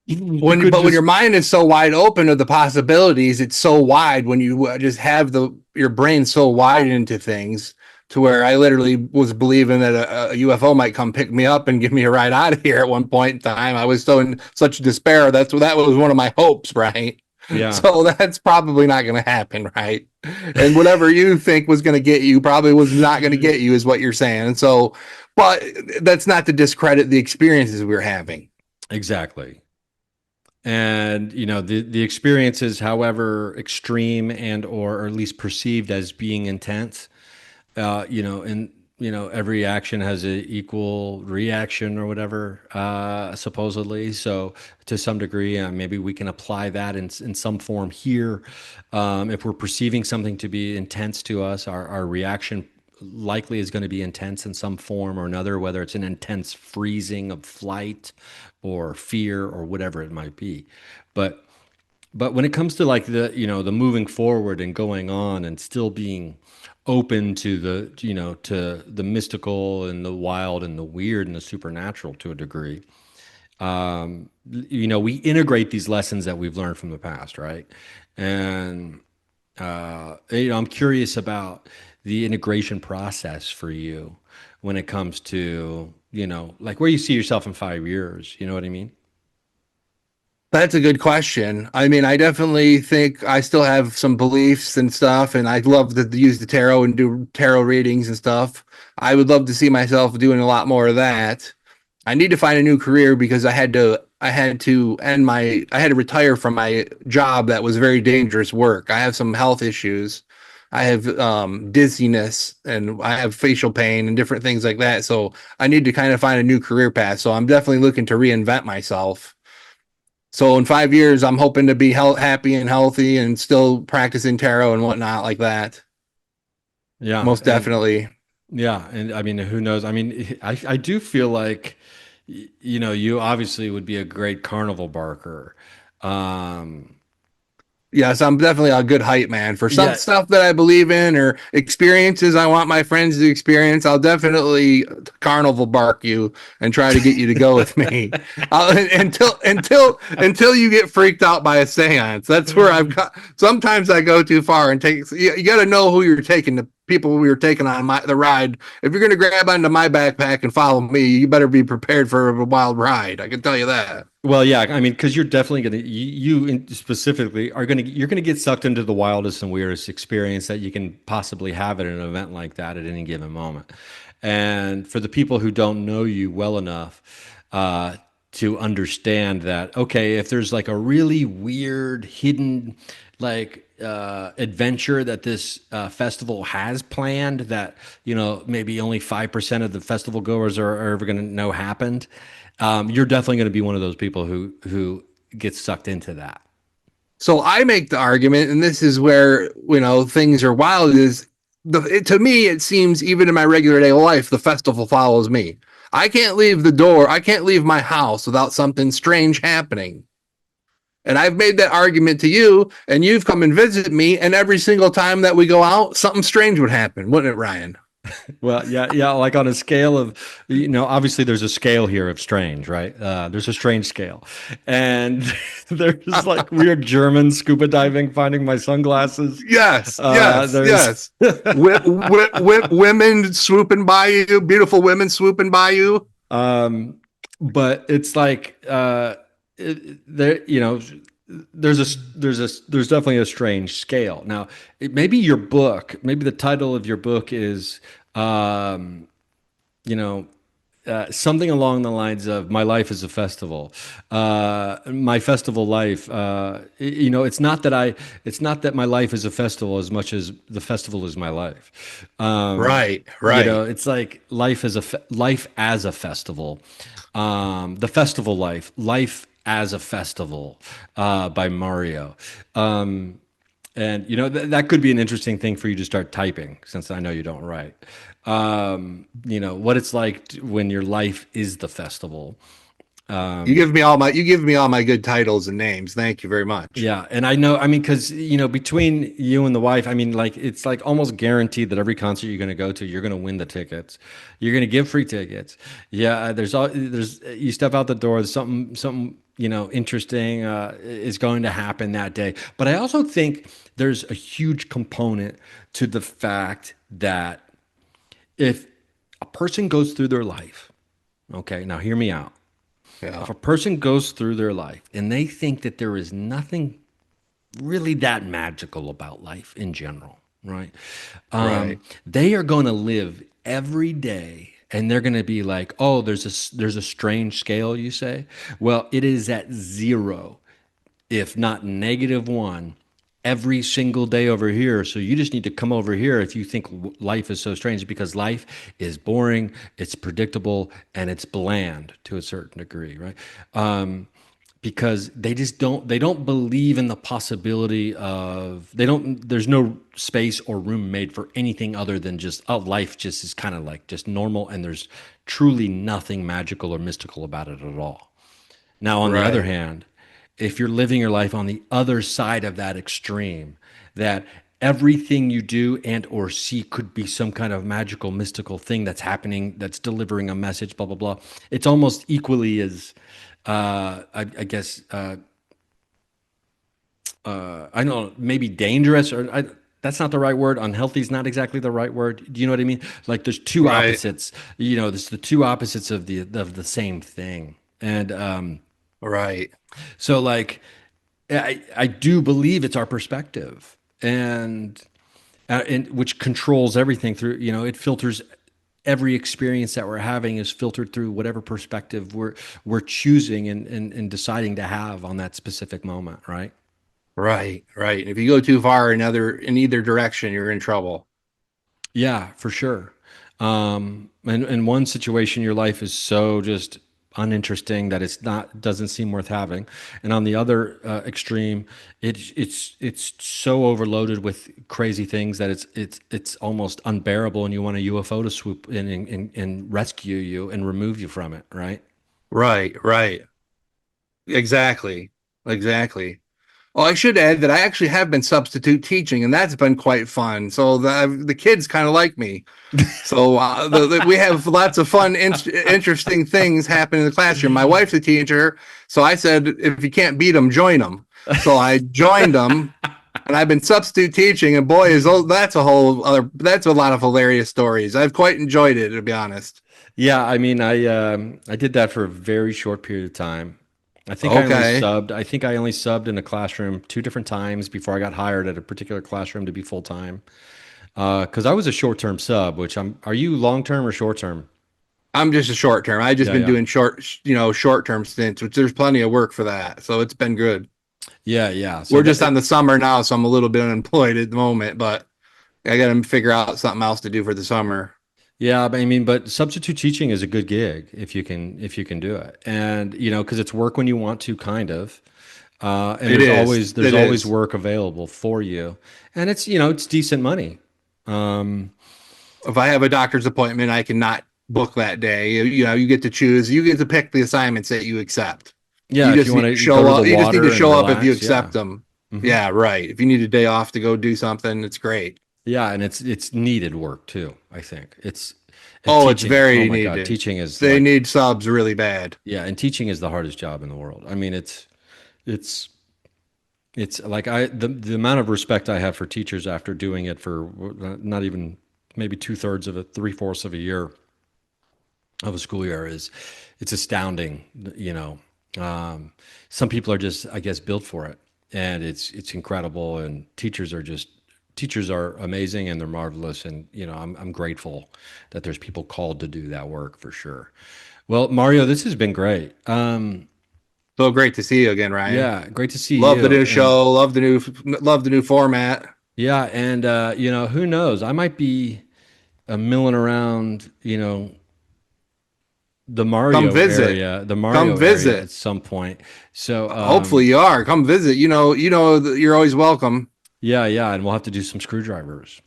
When your mind is so wide open to the possibilities, it's so wide when you just have your brain so wide into things, to where I literally was believing that a UFO might come pick me up and give me a ride out of here at one point in time. I was so in such despair. That was one of my hopes, right? Yeah. So that's probably not going to happen, right? And whatever you think was going to get you probably was not going to get you, is what you're saying. And so, but that's not to discredit the experiences we're having. Exactly. And the experiences, however extreme or at least perceived as being intense, every action has an equal reaction or whatever, supposedly. So to some degree, maybe we can apply that in some form here. If we're perceiving something to be intense to us, our reaction likely is going to be intense in some form or another, whether it's an intense freezing of flight or fear or whatever it might be. But when it comes to like the moving forward and going on and still being open to to the mystical and the wild and the weird and the supernatural to a degree, we integrate these lessons that we've learned from the past, right? And I'm curious about the integration process for you when it comes to like where you see yourself in 5 years. You know what I mean? That's a good question. I mean, I definitely think I still have some beliefs and stuff, and I'd love to use the tarot and do tarot readings and stuff. I would love to see myself doing a lot more of that. I need to find a new career because I had to retire from my job that was very dangerous work. I have some health issues. I have dizziness, and I have facial pain and different things like that. So I need to kind of find a new career path. So I'm definitely looking to reinvent myself. So in 5 years, I'm hoping to be happy and healthy and still practicing tarot and whatnot like that. Yeah, most definitely. Yeah. And I mean, who knows? I mean, I do feel like, you obviously would be a great carnival barker. Yes, I'm definitely a good hype man for some stuff that I believe in or experiences I want my friends to experience. I'll definitely carnival bark you and try to get you to go with me until you get freaked out by a seance. That's where I've got. Sometimes I go too far and take. You got to know who you're taking. The people we were taking on the ride. If you're going to grab onto my backpack and follow me, you better be prepared for a wild ride. I can tell you that. Well, yeah, I mean, because you're definitely going to, you specifically you're going to get sucked into the wildest and weirdest experience that you can possibly have at an event like that at any given moment. And for the people who don't know you well enough to understand that, okay, if there's like a really weird, hidden, like adventure that this festival has planned that, maybe only 5% of the festival goers are ever going to know happened, you're definitely going to be one of those people who gets sucked into that. So I make the argument, and this is where, things are wild, is to me, it seems even in my regular day life, the festival follows me. I can't leave the door. I can't leave my house without something strange happening. And I've made that argument to you, and you've come and visited me, and every single time that we go out, something strange would happen, wouldn't it, Ryan? Well, yeah. Like on a scale of, obviously there's a scale here of strange, right? There's a strange scale, and there's like weird German scuba diving, finding my sunglasses. Yes. Women swooping by you, beautiful women swooping by you. But it's like there's definitely a strange scale. Now, maybe the title of your book is, something along the lines of my life is a festival. My festival life, it's not that my life is a festival as much as the festival is my life. Right. It's like life as a festival. The festival life as a festival, by Mario. And that could be an interesting thing for you to start typing, since I know you don't write. What it's like when your life is the festival. You give me all my good titles and names. Thank you very much. Yeah, and I know, because between you and the wife, it's like almost guaranteed that every concert you're going to go to, you're going to win the tickets. You're going to give free tickets. Yeah, there's you step out the door, there's something interesting is going to happen that day. But I also think there's a huge component to the fact that if a person goes through their life, okay, now hear me out. Yeah. If a person goes through their life and they think that there is nothing really that magical about life in general, right? They are going to live every day and they're going to be like, oh, there's a strange scale, you say? Well, it is at 0, if not -1, every single day over here. So you just need to come over here if you think life is so strange, because life is boring, it's predictable, and it's bland to a certain degree, right? Because they don't believe in the possibility of, there's no space or room made for anything other than just, life just is kind of like just normal, and there's truly nothing magical or mystical about it at all. Now, on the other hand, if you're living your life on the other side of that extreme, that everything you do and or see could be some kind of magical, mystical thing that's happening, that's delivering a message, blah, blah, blah. It's almost equally as, I guess, I don't know, maybe dangerous, or that's not the right word. Unhealthy is not exactly the right word. Do you know what I mean? Like there's two opposites, there's the two opposites of the same thing. And, so like, I do believe it's our perspective, and which controls everything through, it filters every experience that we're having is filtered through whatever perspective we're choosing and deciding to have on that specific moment. Right. Right. If you go too far in either direction, you're in trouble. Yeah, for sure. And in one situation, your life is so just uninteresting that doesn't seem worth having, and on the other extreme, it's so overloaded with crazy things that it's almost unbearable, and you want a UFO to swoop in and rescue you and remove you from it. Right. Exactly. Well, I should add that I actually have been substitute teaching, and that's been quite fun. So the kids kind of like me. So we have lots of fun, interesting things happen in the classroom. My wife's a teacher, so I said, if you can't beat them, join them. So I joined them, and I've been substitute teaching, and boy, that's a lot of hilarious stories. I've quite enjoyed it, to be honest. Yeah, I did that for a very short period of time. I think I only subbed in a classroom 2 different times before I got hired at a particular classroom to be full time. Because I was a short-term sub, are you long-term or short-term? I'm just a short-term. I just been doing short-term stints, which there's plenty of work for that. So it's been good. Yeah. So we're just on the summer now, so I'm a little bit unemployed at the moment, but I got to figure out something else to do for the summer. Yeah, but substitute teaching is a good gig if you can do it, and because it's work when you want to, kind of, and there's always work available for you, and it's decent money. If I have a doctor's appointment, I cannot book that day. You get to choose. You get to pick the assignments that you accept. Yeah, you just need to show up. You just need to show up if you accept them. Mm-hmm. Yeah, right. If you need a day off to go do something, it's great. Yeah, and it's needed work too. I think it's very needed. God, teaching is they need subs really bad. Yeah, and teaching is the hardest job in the world. I mean, it's like the amount of respect I have for teachers after doing it for not even maybe 2/3 of it, 3/4 of a year of a school year it's astounding. Some people are just, I guess, built for it, and it's incredible. And teachers teachers are amazing and they're marvelous. And, I'm grateful that there's people called to do that work for sure. Well, Mario, this has been great. So great to see you again, Ryan. Yeah, great to see you. Love the new show. Love the new format. Yeah, and who knows? I might be milling around, the Mario area, area at some point. So hopefully you are. Come visit. You're always welcome. Yeah, and we'll have to do some screwdrivers.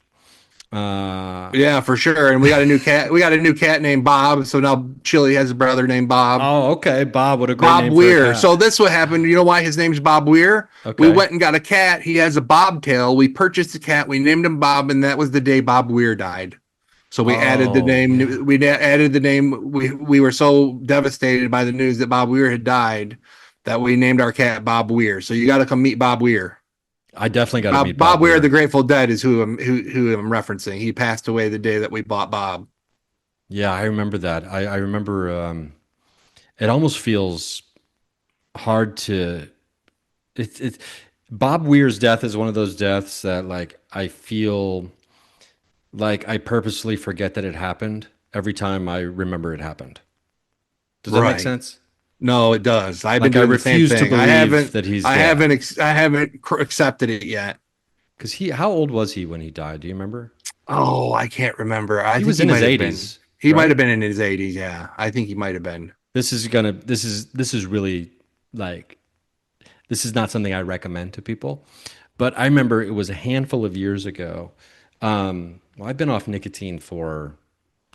Yeah, for sure. And we got a new cat. We got a new cat named Bob. So now Chili has a brother named Bob. Oh, okay. Bob, what a great Bob name Weir. for a cat. So this what happened. You know why his name's Bob Weir? Okay. We went and got a cat. He has a bobtail. We purchased a cat. We named him Bob, and that was the day Bob Weir died. So we added the name. Yeah. We added the name. We were so devastated by the news that Bob Weir had died that we named our cat Bob Weir. So you got to come meet Bob Weir. I definitely got to meet Bob Weir. The Grateful Dead is who I'm referencing. He passed away the day that we bought Bob. Yeah, I remember that. I remember. It almost feels hard to. It's Bob Weir's death is one of those deaths that like I feel like I purposely forget that it happened every time I remember it happened. Does that make sense? No, it does. I've Like, been doing I the same refuse to thing. believe that he's I dead. haven't accepted it yet. Because how old was he when he died? Do you remember? Oh, I can't remember. I He think was in his might have been. 80s. He right? might have been in his 80s. Yeah, I think he might have been. This is really like, this is not something I recommend to people, but I remember it was a handful of years ago. Well, I've been off nicotine for,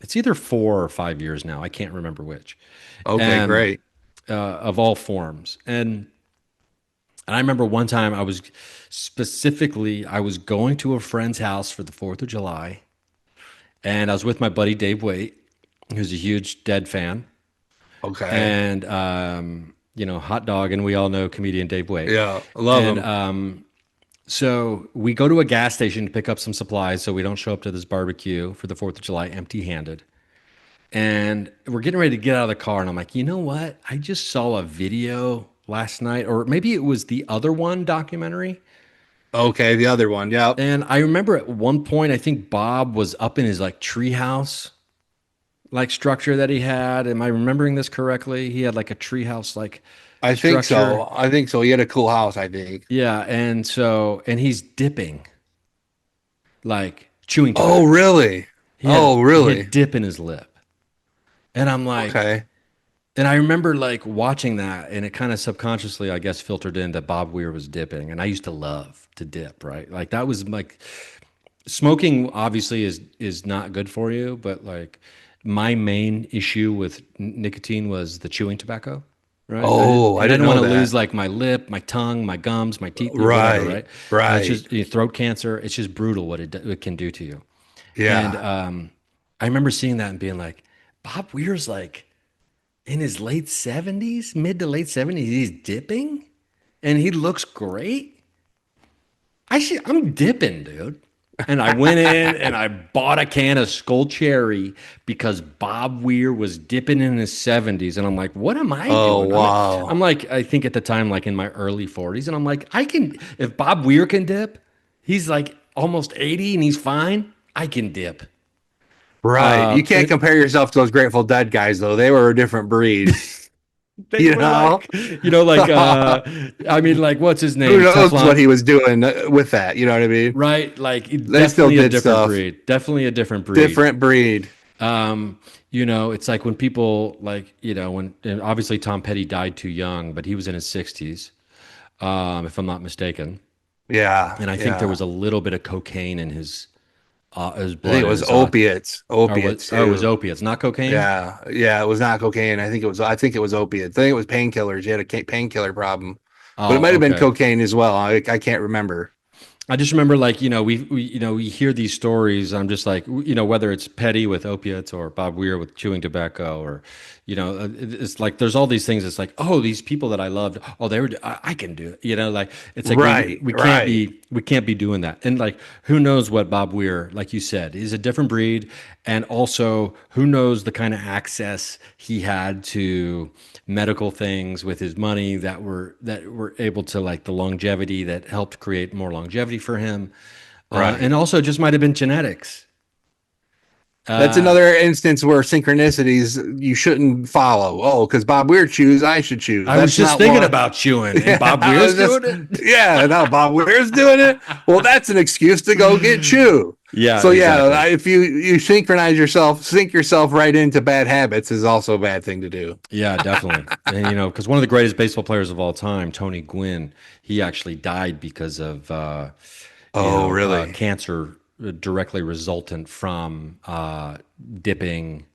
it's either 4 or 5 years now. I can't remember which. Okay, great. Of all forms. And I remember one time I was going to a friend's house for the 4th of July. And I was with my buddy Dave Waite, who's a huge Dead fan. Okay. And, hot dog, and we all know comedian Dave Waite. Yeah, I love him. So we go to a gas station to pick up some supplies so we don't show up to this barbecue for the 4th of July empty-handed. And we're getting ready to get out of the car, and I'm like, you know what? I just saw a video last night, or maybe it was the Other One documentary. Okay, the other one, yeah. And I remember at one point, I think Bob was up in his like treehouse like structure that he had. Am I remembering this correctly? He had like a treehouse like I think structure. so. I think so. He had a cool house, I think. Yeah, and he's dipping, like chewing tobacco. Oh, really? He had really? a dip in his lip. And I'm like, okay. And I remember like watching that, and it kind of subconsciously, I guess, filtered in that Bob Weir was dipping. And I used to love to dip, right? Like that was like, smoking obviously is not good for you, but like my main issue with nicotine was the chewing tobacco. Right. Oh, I didn't want know to that. lose like my lip, my tongue, my gums, my teeth. Right, whatever, right. And it's just throat cancer. It's just brutal what it can do to you. Yeah. And I remember seeing that and being like, Bob Weir's like in his late 70s, mid to late 70s. He's dipping, and he looks great. I'm dipping, dude. And I went in and I bought a can of Skull Cherry because Bob Weir was dipping in his 70s. And I'm like, what am I doing? Oh, wow. I'm like, I think at the time, like in my early 40s. And I'm like, if Bob Weir can dip, he's like almost 80 and he's fine. I can dip. Right. You can't compare yourself to those Grateful Dead guys, though. They were a different breed. I mean, like, what's his name? Who knows Teflon? what he was doing with that? You know what I mean? Right. Like, They still definitely a did different stuff. breed. Definitely a different breed. Different breed. It's like when people and obviously Tom Petty died too young, but he was in his 60s, if I'm not mistaken. Yeah. And I think there was a little bit of cocaine in his blood. I think it was opiates. Opiates. It was opiates, not cocaine. Yeah. It was not cocaine. I think it was opiates. I think it was painkillers. He had a painkiller problem, but it might have been cocaine as well. I can't remember. I just remember, like, we hear these stories. I'm just like, whether it's Petty with opiates or Bob Weir with chewing tobacco, or, it's like there's all these things. It's like, oh, these people that I loved, oh, I can do it. Like it's like we can't be doing that. And like, who knows what Bob Weir, like you said, is a different breed, and also who knows the kind of access he had to medical things with his money that were able to, like, the longevity that helped create more longevity for him. Right. And also, it just might have been genetics. That's another instance where synchronicities you shouldn't follow. Oh, because Bob Weir chews, I should chew. I was just thinking about chewing, and Bob Weir's doing it. Yeah, now Bob Weir's doing it. Well, that's an excuse to go get chew. Yeah. So exactly. if you sync yourself right into bad habits is also a bad thing to do. Yeah, definitely. And because one of the greatest baseball players of all time, Tony Gwynn, he actually died because of really? Cancer directly resultant from dipping.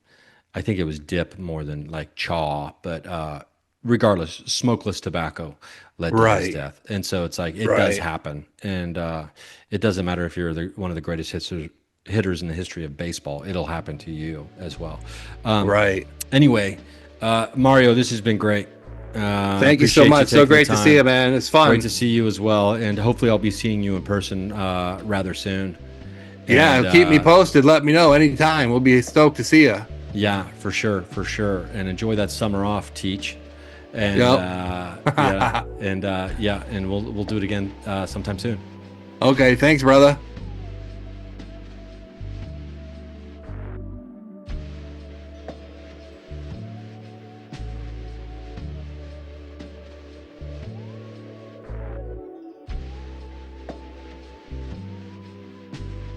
I think it was dip more than like chaw, but regardless, smokeless tobacco led to his death. And so it's like it does happen, and it doesn't matter if you're one of the greatest hitters in the history of baseball. It'll happen to you as well. Right. Anyway, Mario, this has been great. Thank you so much. So great to see you, man. It's fun. Great to see you as well, and hopefully I'll be seeing you in person rather soon. Yeah, keep me posted. Let me know anytime. We'll be stoked to see you. Yeah, for sure. And enjoy that summer off, Teach. And and we'll do it again sometime soon. Okay, thanks, brother.